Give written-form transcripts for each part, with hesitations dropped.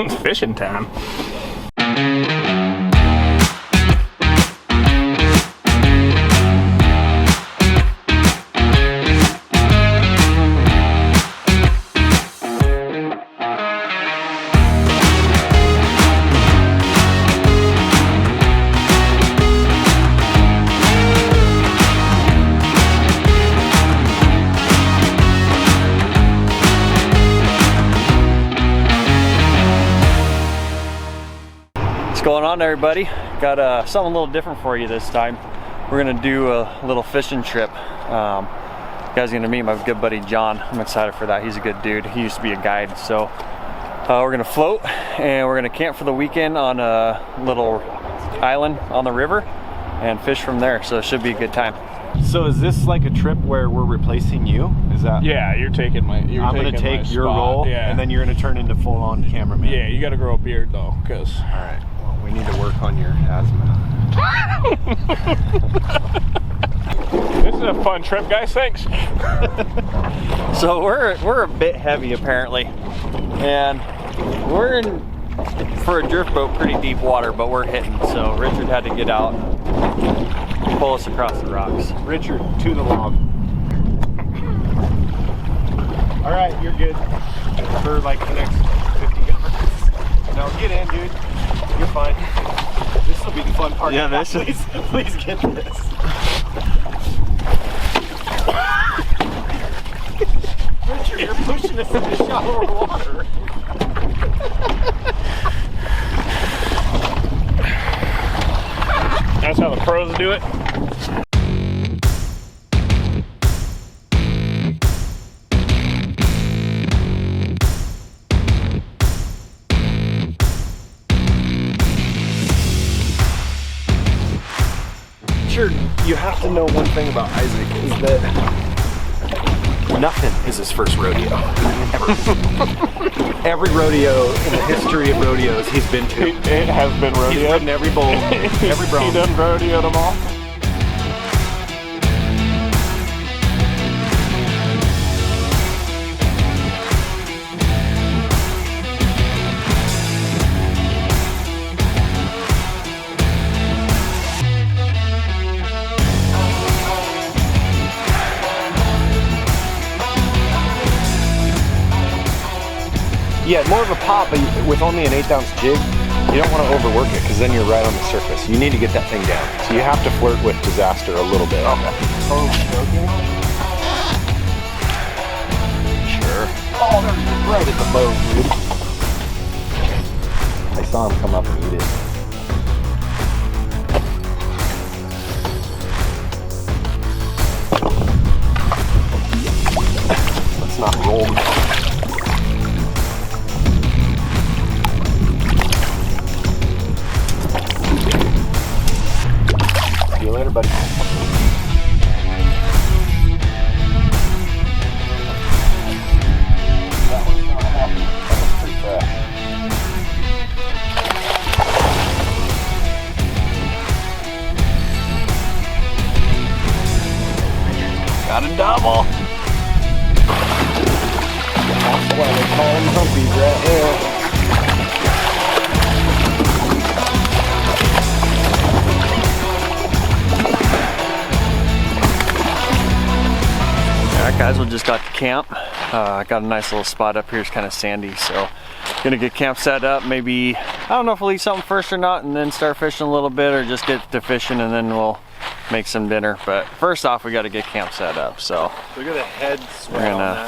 Fishing time. What's going on, everybody? Got something a little different for you this time. We're gonna do a little fishing trip. You guys are gonna meet my good buddy John. I'm excited for that. He's a good dude. He used to be a guide. So we're gonna float and we're gonna camp for the weekend on a little island on the river and fish from there. So it should be a good time. So is this like a trip where we're replacing you? Is that? Yeah, you're taking my. I'm gonna take your role, yeah. And then you're gonna turn into full-on cameraman. Yeah, you got to grow a beard though, cause. All right. Well, we need to work on your asthma. This is a fun trip, guys. Thanks. So we're a bit heavy apparently, and we're in for a drift boat pretty deep water, but we're hitting. So Richard had to get out, pull us across the rocks. Richard, to the log. All right, you're good for like the next 50 yards. No, get in, dude. You're fine. This will be the fun part. Yeah, this is. Please get this. Richard, you're pushing us into shallower water. That's how the pros do it. You have to know one thing about Isaac is that nothing is his first rodeo. Ever. Every rodeo in the history of rodeos he's been to. It has been rodeoed. He's ridden every bull, every bronc. He done rodeoed them all. Yeah, more of a pop, but with only an 1/8 ounce jig, you don't want to overwork it because then you're right on the surface. You need to get that thing down. So you have to flirt with disaster a little bit. Okay. Oh, okay. Sure. Oh, they're right at the boat, dude. I saw him come up and eat it. Let's not roll. See you later, buddy. That one's not happy. That was pretty fresh. Got a double. That's why they call them humpies right here. Guys, we just got to camp. Got a nice little spot up here. It's kind of sandy, so gonna get camp set up. Maybe, I don't know if we'll eat something first or not and then start fishing a little bit, or just get to fishing and then we'll make some dinner. But first off, we got to get camp set up. So Look at the head we're gonna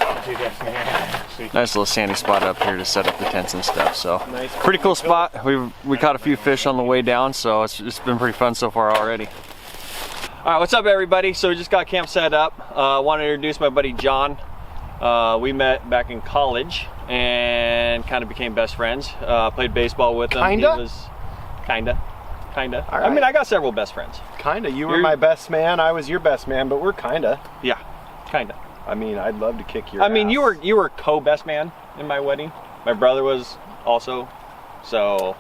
nice little sandy spot up here to set up the tents and stuff. So Nice. pretty cool spot. We caught a few fish on the way down, so it's been pretty fun so far already. All right, what's up, everybody? So we just got camp set up. Want to introduce my buddy John. We met back in college and kind of became best friends. Played baseball with him. Kinda? He was kinda. All right. I mean, I got several best friends. Kinda. You were You're- my best man. I was your best man, but we're kinda. Yeah, kinda. I mean, I'd love to kick your I mean, ass. you were co-best man in my wedding. My brother was also. So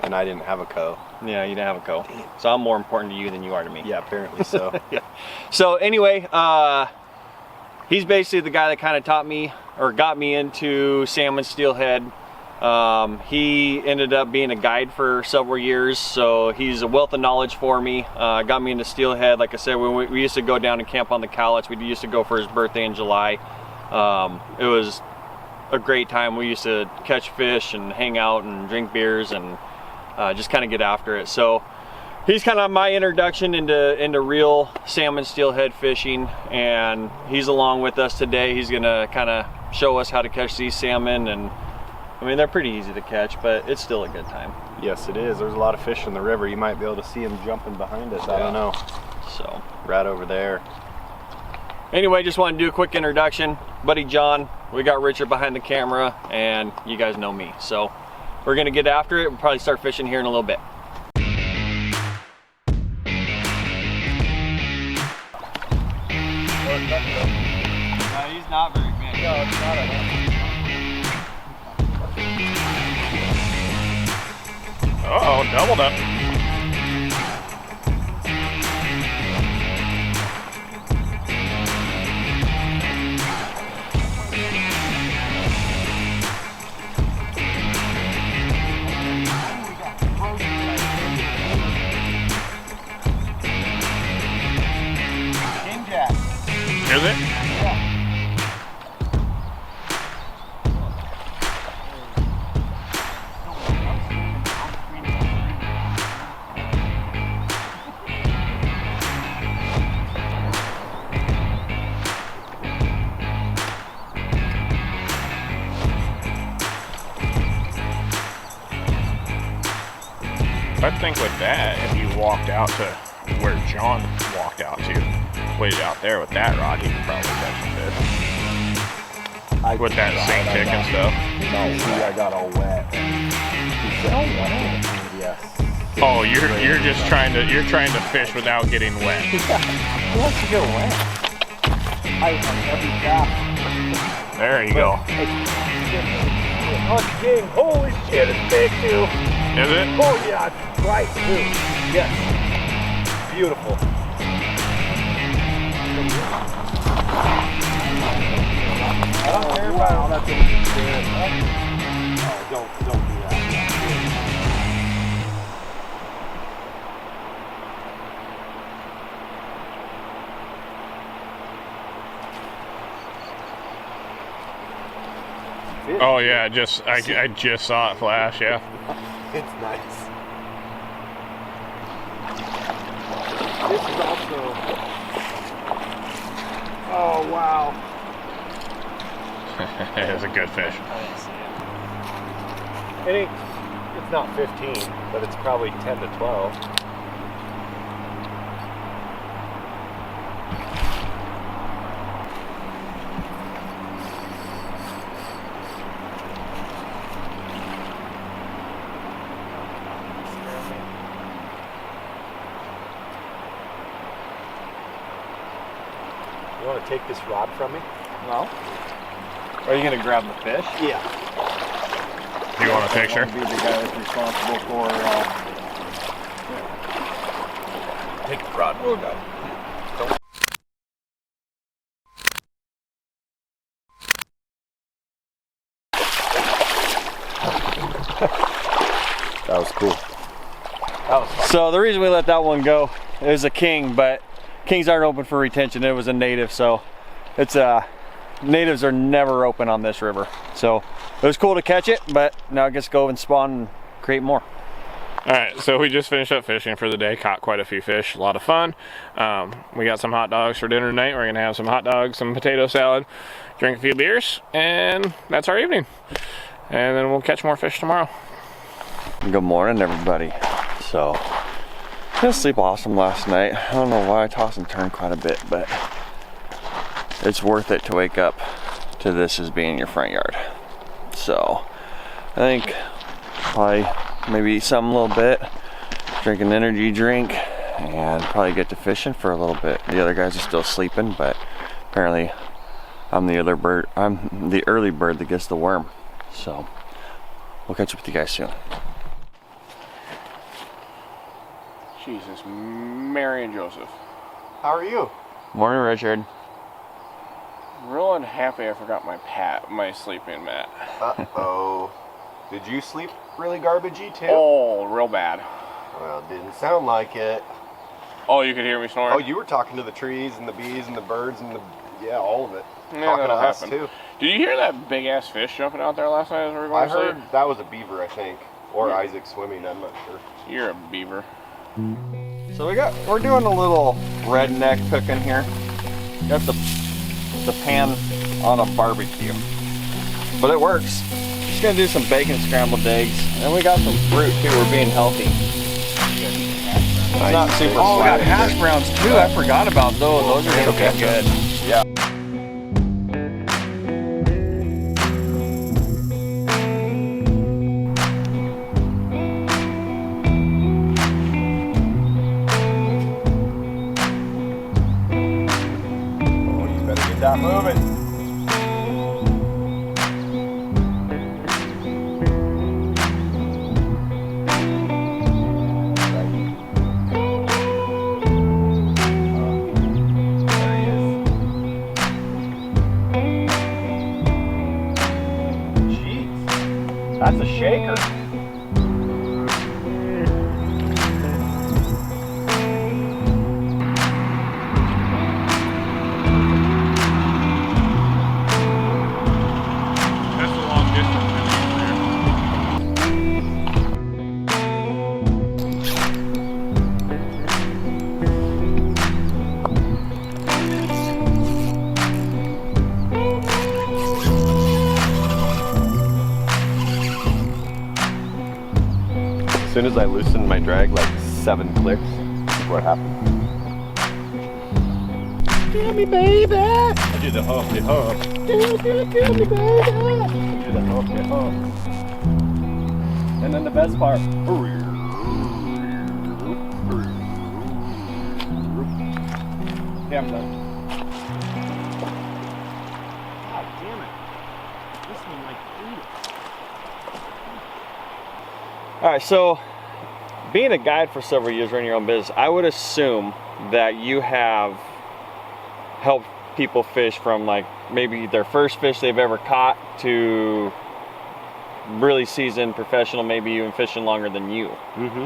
And I didn't have a co. yeah, you didn't have a co. So I'm more important to you than you are to me. Yeah, apparently so. Yeah. So anyway, he's basically the guy that kind of taught me or got me into salmon, steelhead, He ended up being a guide for several years, so he's a wealth of knowledge for me. Got me into steelhead. Like I said, when we used to go down and camp on the Cowlitz. We used to go for his birthday in July. It was a great time. We used to catch fish and hang out and drink beers and just kind of get after it. So he's kind of my introduction into real salmon steelhead fishing, and he's along with us today. He's gonna kind of show us how to catch these salmon, and I mean, they're pretty easy to catch, but it's still a good time. Yes, it is. There's a lot of fish in the river. You might be able to see them jumping behind us. I don't know. So right over there. Anyway, just wanted to do a quick introduction. Buddy John, we got Richard behind the camera, and you guys know me. So we're gonna get after it. We'll probably start fishing here in a little bit. No, he's not very big. No, it's not a Uh-oh, doubled up. King Jack. Is it? Yeah. I think with that, if you walked out to where John walked out to, waited out there with that rod, you could probably catch some fish. With that sink tick and stuff. No, see, I got all wet. Yes. Oh, you're just trying to fish without getting wet. Who wants to get wet? I on every drop. There you go. Oh, king! Holy shit, it's big too. Is it? Oh yeah, it's bright too. Yes. Beautiful. I don't care about all that thing. Oh, don't do that. Oh yeah, I just saw it flash. Yeah. It's nice. This is also. Oh wow. It's a good fish. It's not 15, but it's probably 10 to 12. You want to take this rod from me? No. Are you gonna grab the fish? Yeah. Do you want a picture? Be the guy that's responsible for. Take the rod. We'll go. That was cool. That was fun. So the reason we let that one go, it was a king, but kings aren't open for retention. It was a native, so it's natives are never open on this river. So it was cool to catch it, but now I guess go and spawn and create more. All right, so we just finished up fishing for the day, caught quite a few fish, a lot of fun. We got some hot dogs for dinner tonight. We're gonna have some hot dogs, some potato salad, drink a few beers, and that's our evening. And then we'll catch more fish tomorrow. Good morning, everybody. So I didn't sleep awesome last night. I don't know why I tossed and turned quite a bit, but it's worth it to wake up to this as being your front yard. So I think probably maybe eat something a little bit, drink an energy drink, and probably get to fishing for a little bit. The other guys are still sleeping, but apparently I'm the early bird that gets the worm. So we'll catch up with you guys soon. Jesus, Mary and Joseph. How are you? Morning, Richard. Real unhappy I forgot my sleeping mat. Uh-oh. Did you sleep really garbagey too? Oh, real bad. Well, it didn't sound like it. Oh, you could hear me snoring? Oh, you were talking to the trees and the bees and the birds and yeah, all of it. Yeah, talking to that'll us happen. too. Did you hear that big ass fish jumping out there last night as we were going I to sleep? heard that was a beaver, I think. Or Isaac swimming, I'm not sure. You're a beaver. So we're doing a little redneck cooking here. Got the pan on a barbecue, but it works. Just gonna do some bacon scrambled eggs, and we got some fruit too. We're being healthy. It's not super. Oh, we got hash browns too. I forgot about those. Those are gonna be good. Yeah. That moving. There he is. Jeez, that's a shaker. As soon as I loosened my drag, like 7 clicks, is what happened. Get me, baby! I do the humpty hump. Get me, baby! I do the humpty hump. And then the best part. Yeah, I'm done. God damn it. This one like ate it. All right, so being a guide for several years, running your own business, I would assume that you have helped people fish from like maybe their first fish they've ever caught to really seasoned professional, maybe even fishing longer than you,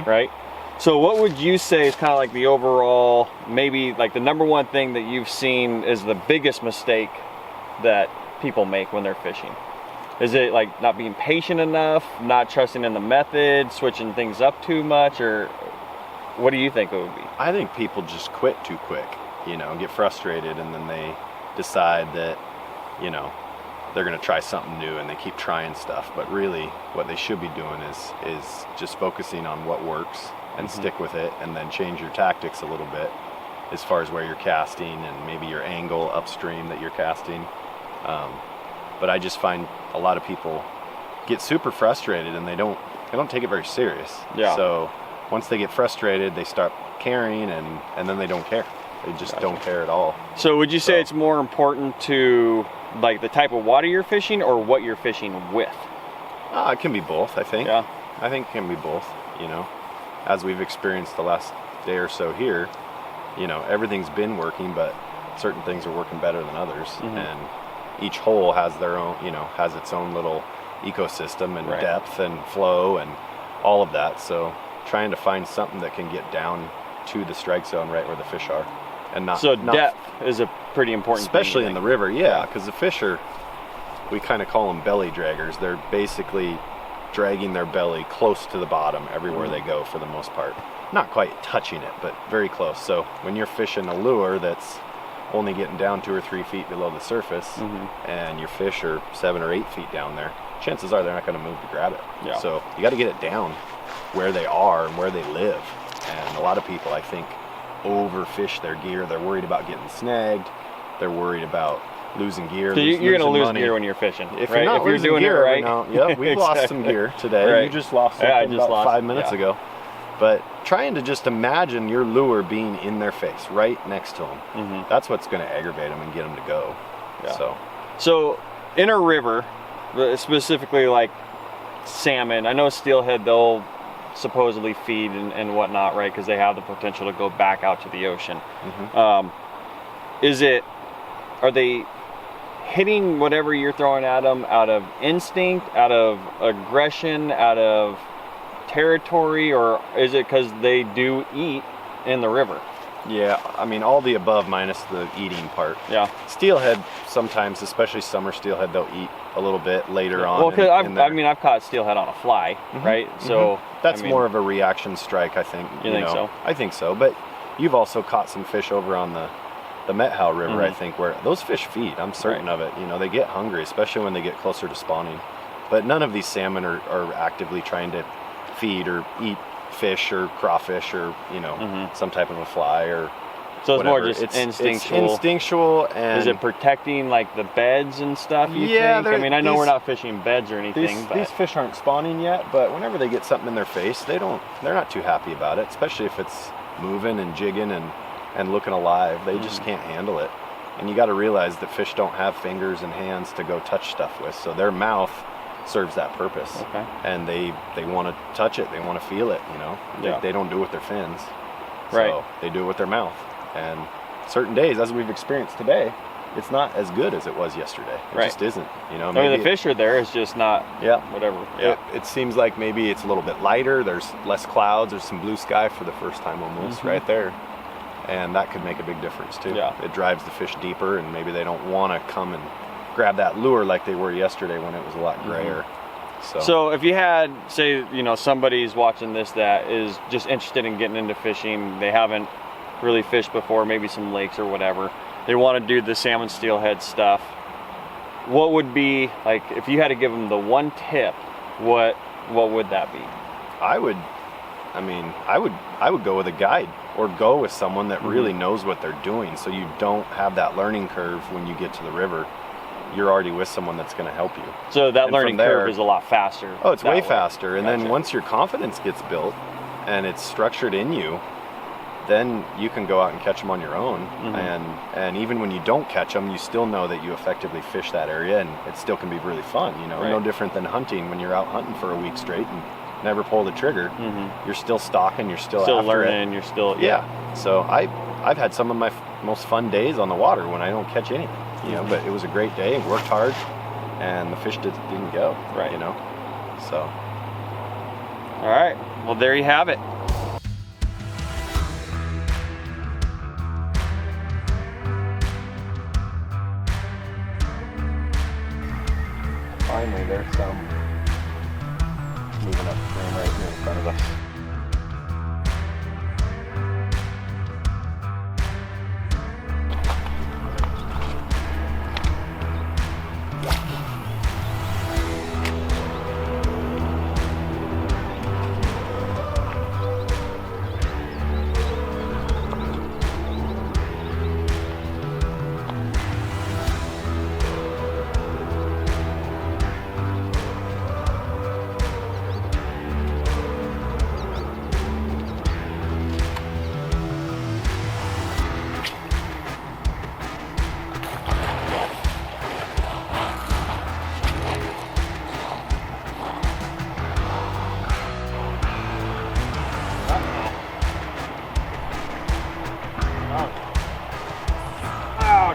right? So what would you say is kind of like the overall, maybe like the number one thing that you've seen is the biggest mistake that people make when they're fishing? Is it like not being patient enough, not trusting in the method, switching things up too much, or what do you think it would be? I think people just quit too quick, you know, get frustrated, and then they decide that, you know, they're going to try something new, and they keep trying stuff. But really, what they should be doing is just focusing on what works and stick with it, and then change your tactics a little bit as far as where you're casting and maybe your angle upstream that you're casting. But I just find a lot of people get super frustrated, and they don't take it very serious. Yeah. So once they get frustrated, they start carrying, and then they don't care. They just don't care at all. So would you say it's more important to like the type of water you're fishing or what you're fishing with? It can be both, I think. Yeah. I think it can be both, you know. As we've experienced the last day or so here, you know, everything's been working, but certain things are working better than others. And each hole has their own, you know, has its own little ecosystem and depth and flow and all of that. So trying to find something that can get down to the strike zone right where the fish are, and not depth is a pretty important especially thing, in the river. Yeah, because the fish are, we kind of call them belly draggers. They're basically dragging their belly close to the bottom everywhere they go for the most part. Not quite touching it, but very close. So when you're fishing a lure that's only getting down 2 or 3 feet below the surface, and your fish are 7 or 8 feet down there, chances are they're not going to move to grab it. Yeah. So you got to get it down where they are and where they live. And a lot of people, I think, overfish their gear. They're worried about getting snagged. They're worried about losing gear. So you're going to lose money. gear when you're fishing, If right? you're not if you're losing doing gear it right. now, yeah, we've lost some gear today. Right. You just lost Yeah, I something just about lost 5 minutes yeah. ago. But trying to just imagine your lure being in their face, right next to them, that's what's going to aggravate them and get them to go. Yeah. So in a river, specifically like salmon, I know steelhead, they'll supposedly feed and whatnot, right? Because they have the potential to go back out to the ocean. Are they hitting whatever you're throwing at them out of instinct, out of aggression, out of territory, or is it because they do eat in the river? Yeah, I mean, all the above minus the eating part. Yeah. Steelhead, sometimes, especially summer steelhead, they'll eat a little bit later on. Well, because I've caught steelhead on a fly, right? So that's more of a reaction strike, I think. You think so? I think so, but you've also caught some fish over on the Methow River, I think, where those fish feed. I'm certain of it. You know, they get hungry, especially when they get closer to spawning. But none of these salmon are actively trying to feed or eat fish or crawfish or, you know, some type of a fly or so it's whatever. more just instinctual. It's instinctual. And is it protecting like the beds and stuff, you think? I mean, I know we're not fishing beds or anything, but these fish aren't spawning yet, but whenever they get something in their face, they're not too happy about it, especially if it's moving and jigging and looking alive. They just can't handle it. And you got to realize that fish don't have fingers and hands to go touch stuff with, so their mouth serves that purpose. Okay. And they want to touch it, they want to feel it, you know. They don't do it with their fins. So they do it with their mouth. And certain days, as we've experienced today, it's not as good as it was yesterday. It just isn't, you know. I mean, the fish are there, it's just not whatever. It seems like maybe it's a little bit lighter, there's less clouds, there's some blue sky for the first time almost right there. And that could make a big difference too. It drives the fish deeper, and maybe they don't want to come and grab that lure like they were yesterday when it was a lot grayer. So if you had, say, you know, somebody's watching this that is just interested in getting into fishing, they haven't really fished before, maybe some lakes or whatever, they want to do the salmon steelhead stuff, what would be, like, if you had to give them the one tip, what would that be? I would go with a guide, or go with someone that really knows what they're doing, so you don't have that learning curve when you get to the river. You're already with someone that's going to help you. So that learning curve is a lot faster. Oh, it's way faster. And then once your confidence gets built and it's structured in you, then you can go out and catch them on your own. And even when you don't catch them, you still know that you effectively fish that area, and it still can be really fun, you know. No different than hunting. When you're out hunting for a week straight and never pull the trigger, you're still stalking, you're still after learning, it. You're still So I've had some of my most fun days on the water when I don't catch anything, you know. But it was a great day, worked hard, and the fish didn't go, you know. So all right, well, there you have it. Finally, there's some moving upstream right here in front of us.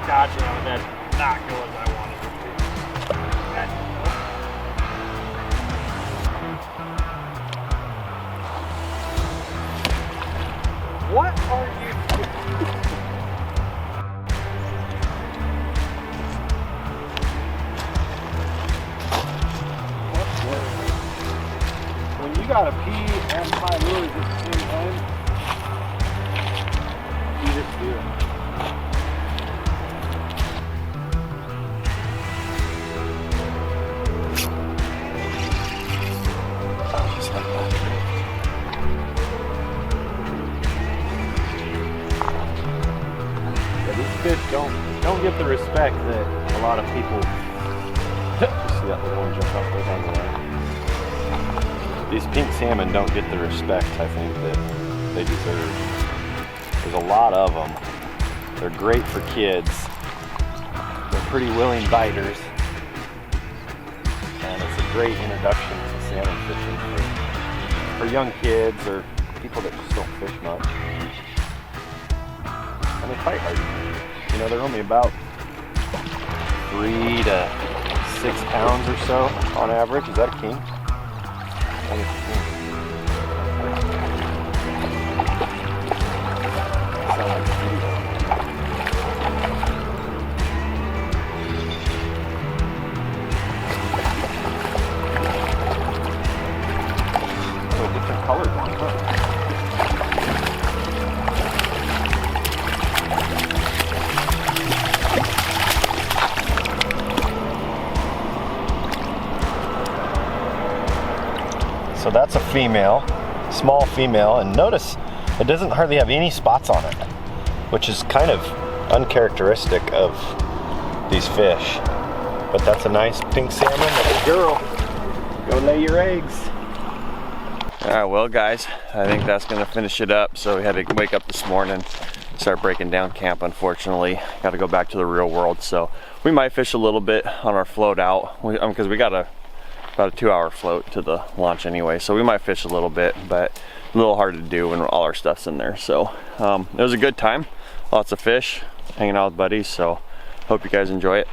Gotcha, that did not go as I wanted it to. What are you doing? When you gotta pee and tie lures at the same time, you just do it. Fish don't get the respect that a lot of people see that little one jump off there on the way. These pink salmon don't get the respect, I think, that they deserve. There's a lot of them. They're great for kids. They're pretty willing biters. And it's a great introduction to salmon fishing for young kids or people that just don't fish much. And they fight hard. You know, they're only about 3 to 6 pounds or so on average. Is that a king? I think it's a king. Sound like a video. Oh, different colored one, huh? So that's a female, small female, and notice it doesn't hardly have any spots on it, which is kind of uncharacteristic of these fish. But that's a nice pink salmon. Little girl, go lay your eggs. All right, well guys, I think that's gonna finish it up. So we had to wake up this morning, start breaking down camp, unfortunately. Got to go back to the real world. So we might fish a little bit on our float out, because we got about a 2-hour float to the launch anyway. So we might fish a little bit, but a little hard to do when all our stuff's in there. So it was a good time, lots of fish, hanging out with buddies. So hope you guys enjoy it.